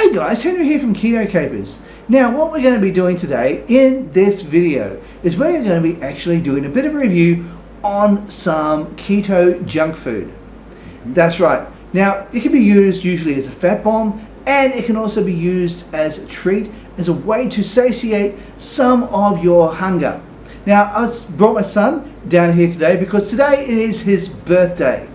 Hey guys, Henry here from Keto Capers. Now what we're going to be doing today in this video is we're going to be actually doing a bit of a review on some keto junk food. That's right. Now it can be used usually as a fat bomb, and it can also be used as a treat, as a way to satiate some of your hunger. Now I brought my son down here today because today is his birthday,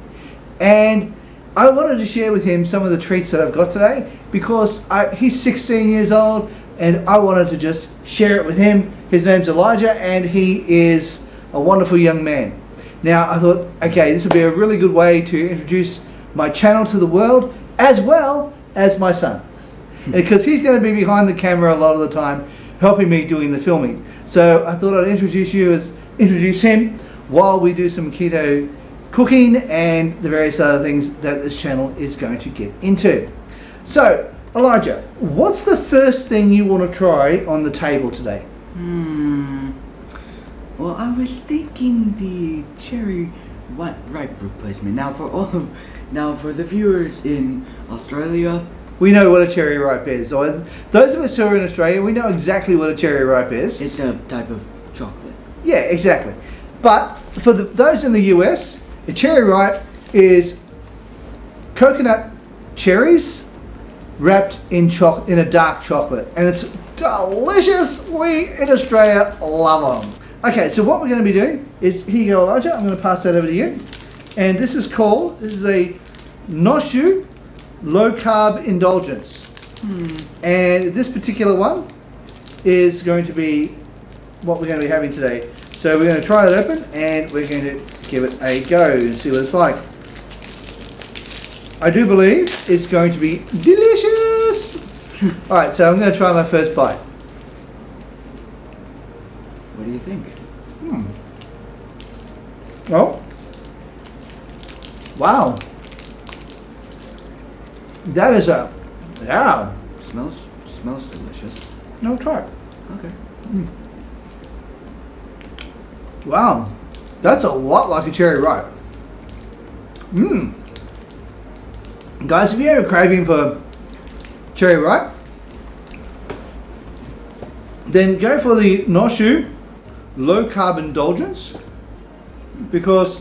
and I wanted to share with him some of the treats that I've got today because he's 16 years old and I wanted to just share it with him. His name's Elijah and he is a wonderful young man. Now I thought, okay, this would be a really good way to introduce my channel to the world as well as my son. Because he's going to be behind the camera a lot of the time helping me doing the filming. So I thought I'd introduce him while we do some keto cooking and the various other things that this channel is going to get into. So, Elijah, what's the first thing you want to try on the table today? Well, I was thinking the cherry ripe replacement. Now for the viewers in Australia, we know what a cherry ripe is. So those of us who are in Australia, we know exactly what a cherry ripe is. it's a type of chocolate. Yeah, exactly. But for those in the US, a cherry ripe is coconut cherries wrapped in a dark chocolate, and it's delicious. We in Australia love them. Okay, so what we're going to be doing is, here you go, Elijah, I'm going to pass that over to you. And this is a no-shu low carb indulgence. And this particular one is going to be what we're going to be having today. So we're going to try it open and we're going to give it a go and see what it's like. I do believe it's going to be delicious. Alright, so I'm going to try my first bite. What do you think? Oh. Wow. That is yeah. Smells delicious. No, try it. Okay. Wow. That's a lot like a cherry ripe. Guys, if you have a craving for cherry ripe, then go for the no-shu low carb indulgence, because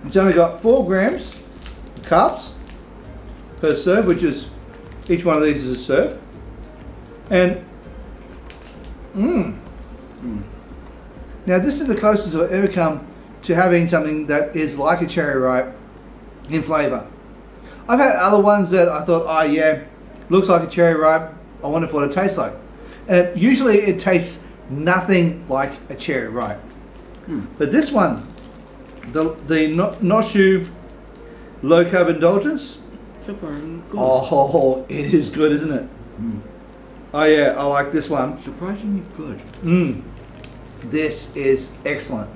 it's only got 4 grams of carbs per serve, which is, each one of these is a serve. And now this is the closest I've ever come to having something that is like a cherry ripe in flavour. I've had other ones that I thought, oh yeah, looks like a cherry ripe, I wonder what it tastes like. And usually it tastes nothing like a cherry ripe. But this one, the no-shu low carb indulgence, Surprisingly good. oh, it is good, isn't it? Oh yeah, I like this one. Surprisingly good. This is excellent.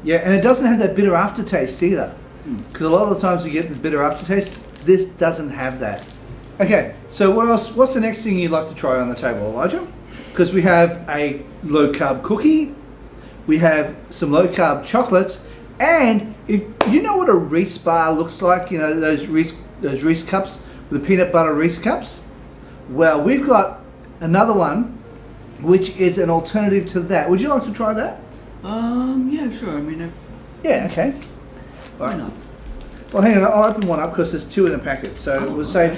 Yeah, and it doesn't have that bitter aftertaste either. Because a lot of the times you get the bitter aftertaste, this doesn't have that. Okay, so what else? What's the next thing you'd like to try on the table, Elijah? Because we have a low carb cookie, we have some low carb chocolates, and if you know what a Reese bar looks like, you know those Reese cups, the peanut butter Reese cups. Well, we've got another one, which is an alternative to that. Would you like to try that? Yeah, sure. I mean, Yeah, okay. why not? Well, hang on, I'll open one up because there's 2 in a packet, so we'll save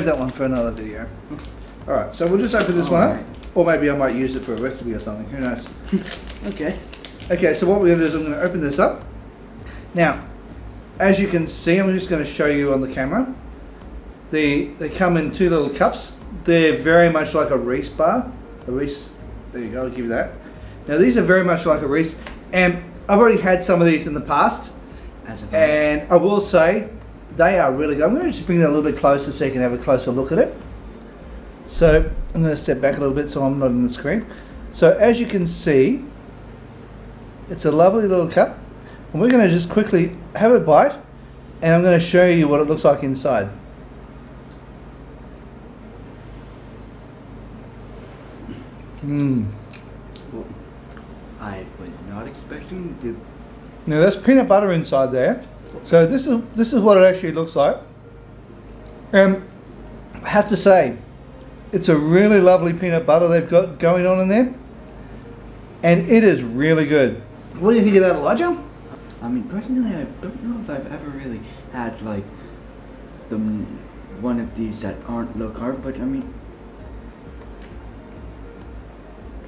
that one for another video. Alright, so we'll just open this one up, or maybe I might use it for a recipe or something, who knows. Okay. Okay, so what we're going to do is I'm going to open this up. Now, as you can see, I'm just going to show you on the camera. They come in 2 little cups. They're very much like a Reese bar. A Reese, there you go, I'll give you that. Now these are very much like a Reese, and I've already had some of these in the past, and I will say they are really good. I'm going to just bring that a little bit closer so you can have a closer look at it. So I'm going to step back a little bit so I'm not in the screen. So as you can see, it's a lovely little cup, and we're going to just quickly have a bite, and I'm going to show you what it looks like inside. Well, I was not expecting the. Now that's peanut butter inside there. So this is what it actually looks like. have to say, it's a really lovely peanut butter they've got going on in there, and it is really good. What do you think of that, Elijah? I mean, personally, I don't know if I've ever really had like one of these that aren't low carb, but I mean,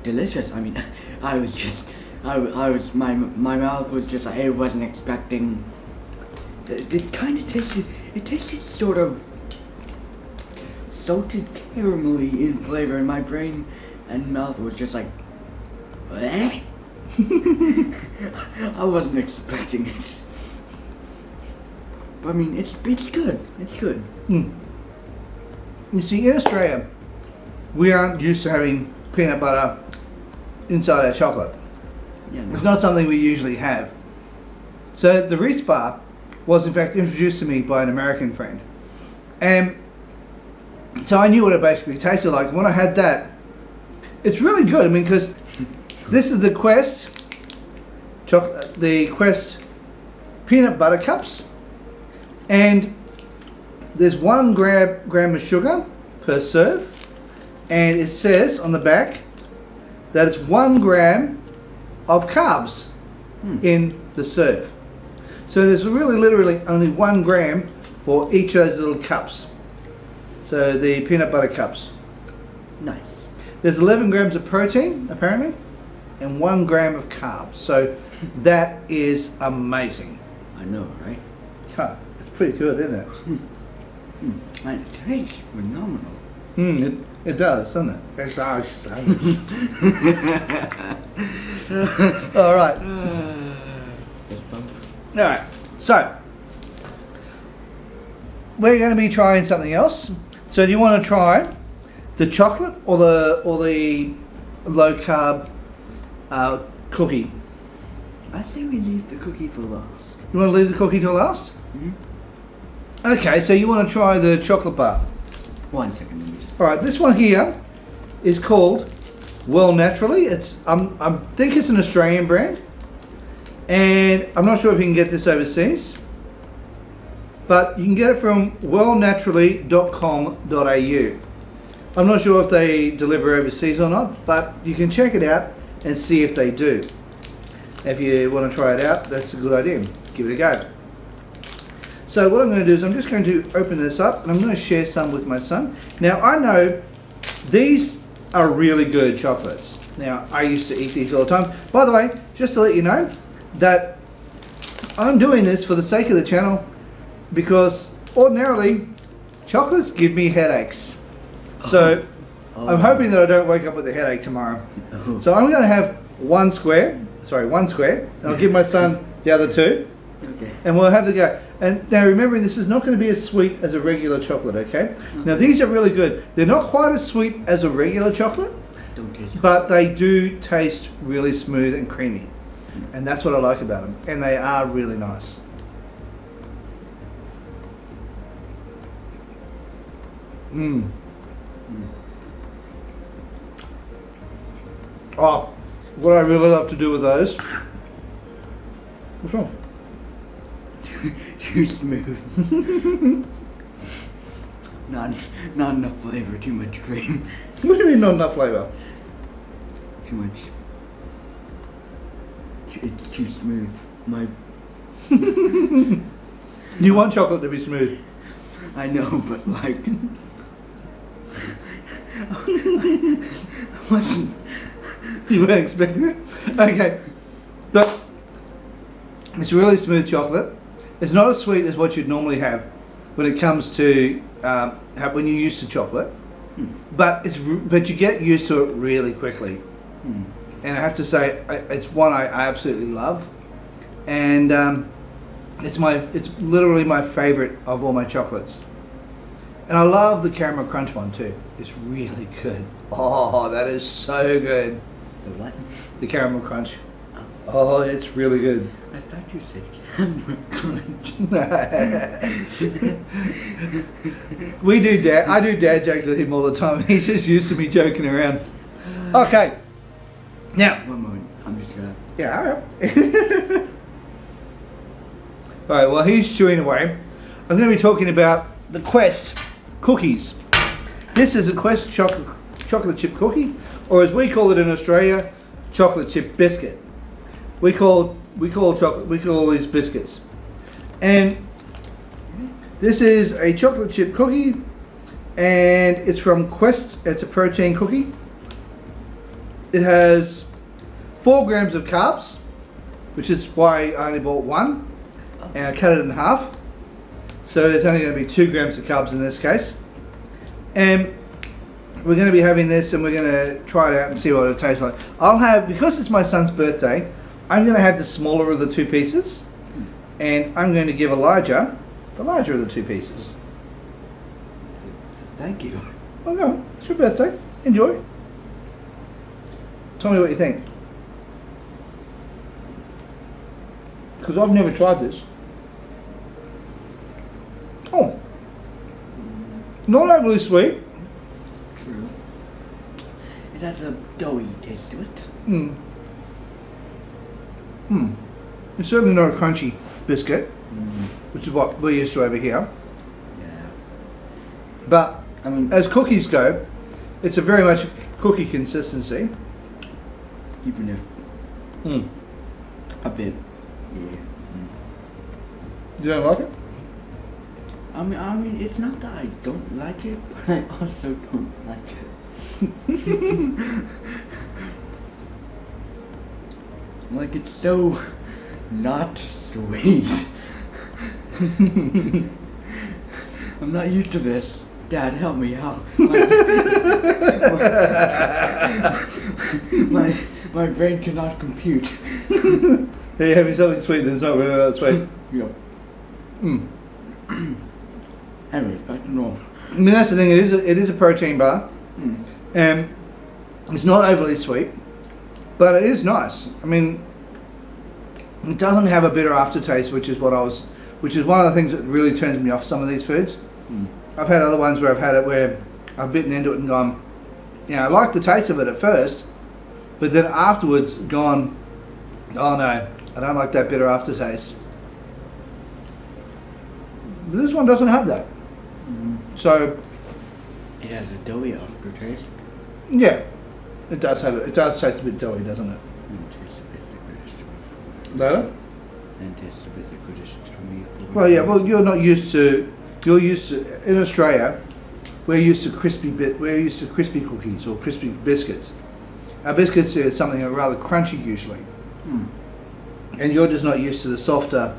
delicious. I mean, I was my mouth was just, I wasn't expecting. It kind of tasted. It tasted sort of salted caramelly in flavor, and my brain and mouth was just like, eh? I wasn't expecting it. But I mean, it's good. It's good. You see, in Australia, we aren't used to having peanut butter inside our chocolate. Yeah, no. It's not something we usually have. So the Reese bar was in fact introduced to me by an American friend, and so I knew what it basically tasted like. When I had that, it's really good. I mean, because this is the Quest chocolate, the Quest peanut butter cups, and there's 1 gram of sugar per serve, and it says on the back that it's 1 gram of carbs in the serve. So there's really literally only 1 gram for each of those little cups. So the peanut butter cups. Nice. There's 11 grams of protein apparently, and 1 gram of carbs. So that is amazing. I know, right? Huh, it's pretty good, isn't it? It tastes phenomenal. It does, doesn't it? It does. All right. All right. So we're going to be trying something else. So do you want to try the chocolate or the low carb cookie? I think we leave the cookie for last. You want to leave the cookie till last? Mm-hmm. Okay, so you want to try the chocolate bar. 1 second. Let me just... All right, this one here is called Well Naturally. It's I think it's an Australian brand, and I'm not sure if you can get this overseas, but you can get it from wellnaturally.com.au. I'm not sure if they deliver overseas or not, but you can check it out and see if they do. If you want to try it out, that's a good idea. Give it a go. So what I'm going to do is I'm just going to open this up, and I'm going to share some with my son. Now I know these are really good chocolates. Now I used to eat these all the time. By the way, just to let you know that I'm doing this for the sake of the channel, because ordinarily chocolates give me headaches. So I'm hoping that I don't wake up with a headache tomorrow. So I'm going to have one square, and I'll give my son the other 2. Okay. And we'll have to go. And now remembering, this is not going to be as sweet as a regular chocolate, okay? Now these are really good. They're not quite as sweet as a regular chocolate, Don't taste it. but they do taste really smooth and creamy. And that's what I like about them. And they are really nice. Oh, what I really love to do with those. What's wrong? Too smooth. Not enough flavor. Too much cream. What do you mean not enough flavour? Too much. It's too smooth. My. You want chocolate to be smooth. I know, but like. I wasn't. You weren't expecting it? Okay. But it's really smooth chocolate. It's not as sweet as what you'd normally have when it comes to when you're used to chocolate. But you get used to it really quickly. And I have to say, it's one I absolutely love. And it's literally my favourite of all my chocolates. And I love the caramel crunch one too. It's really good. Oh, that is so good. The what? The caramel crunch. Oh, it's really good. I thought you said camera crunch. I do dad jokes with him all the time. He's just used to me joking around. Okay. Now. One moment. I'm just gonna. Yeah. Alright, while he's chewing away, I'm going to be talking about the Quest cookies. This is a Quest chocolate chip cookie, or as we call it in Australia, chocolate chip biscuit. We call these biscuits. And this is a chocolate chip cookie, and it's from Quest. It's a protein cookie. It has 4 grams of carbs, which is why I only bought one, and I cut it in half. So there's only going to be 2 grams of carbs in this case. And we're going to be having this, and we're going to try it out and see what it tastes like. Because it's my son's birthday, I'm going to have the smaller of the 2 pieces, and I'm going to give Elijah the larger of the 2 pieces. Thank you. Oh no, it's your birthday. Enjoy. Tell me what you think. Because I've never tried this. Oh, not overly sweet. True. It has a doughy taste to it. It's certainly not a crunchy biscuit, which is what we're used to over here. Yeah. But I mean, as cookies go, it's a very much cookie consistency. even if a bit. Yeah. You don't like it? I mean, it's not that I don't like it, but I also don't like it. Like, it's so not sweet. I'm not used to this. Dad, help me out. My brain cannot compute. You're having something sweet that's not really that sweet. Yep. Anyways, back to normal. I mean, that's the thing. It is a protein bar, and it's not overly sweet, but it is nice. I mean, it doesn't have a bitter aftertaste, which is one of the things that really turns me off some of these foods. I've had other ones where I've had it where I've bitten into it and gone, I like the taste of it at first, but then afterwards gone, oh no, I don't like that bitter aftertaste. But this one doesn't have that. So it has a doughy aftertaste. Yeah, it does have it. It does taste a bit doughy, doesn't it? And tastes a bit liquidish to me. Later? And tastes a bit liquidish to me. Well, yeah. Well, you're used to in Australia. We're used to crispy cookies or crispy biscuits. Our biscuits are something rather crunchy usually, and you're just not used to the softer,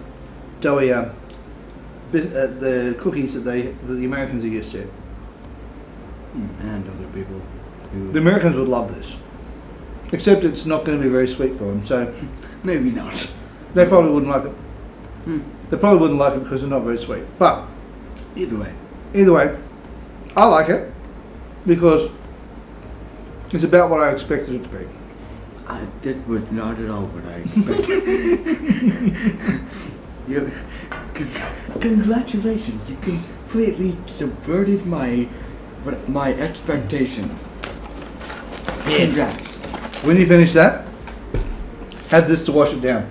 doughier the cookies that the Americans are used to. And other people who... The Americans would love this, except it's not going to be very sweet for them. So maybe not. They probably wouldn't like it. They probably wouldn't like it because they're not very sweet. But Either way, I like it because it's about what I expected it to be. That was not at all what I expected. Congratulations, you completely subverted my expectations. Congrats. When you finish that, have this to wash it down.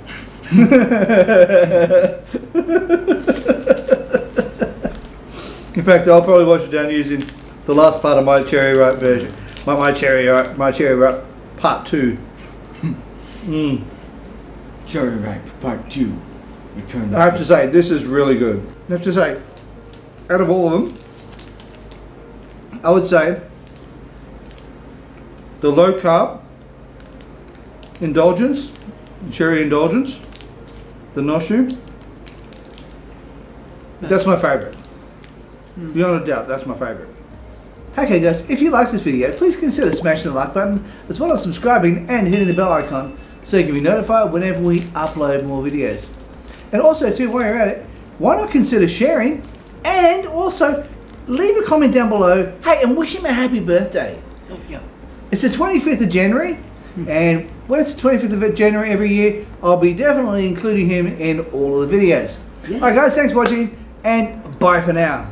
In fact, I'll probably wash it down using the last part of my cherry ripe version. My cherry ripe part 2. Cherry ripe part 2. Return. I have to say, this is really good. I have to say, out of all of them, I would say the low carb indulgence, cherry indulgence, the noshu, that's my favourite. Beyond a doubt, that's my favourite. Okay guys, if you like this video, please consider smashing the like button, as well as subscribing and hitting the bell icon so you can be notified whenever we upload more videos. And also too, while you're at it, why not consider sharing, and also leave a comment down below, hey, and wish him a happy birthday. Oh, yeah. It's the 25th of January, and when it's the 25th of January every year, I'll be definitely including him in all of the videos. Yeah. Alright guys, thanks for watching, and bye for now.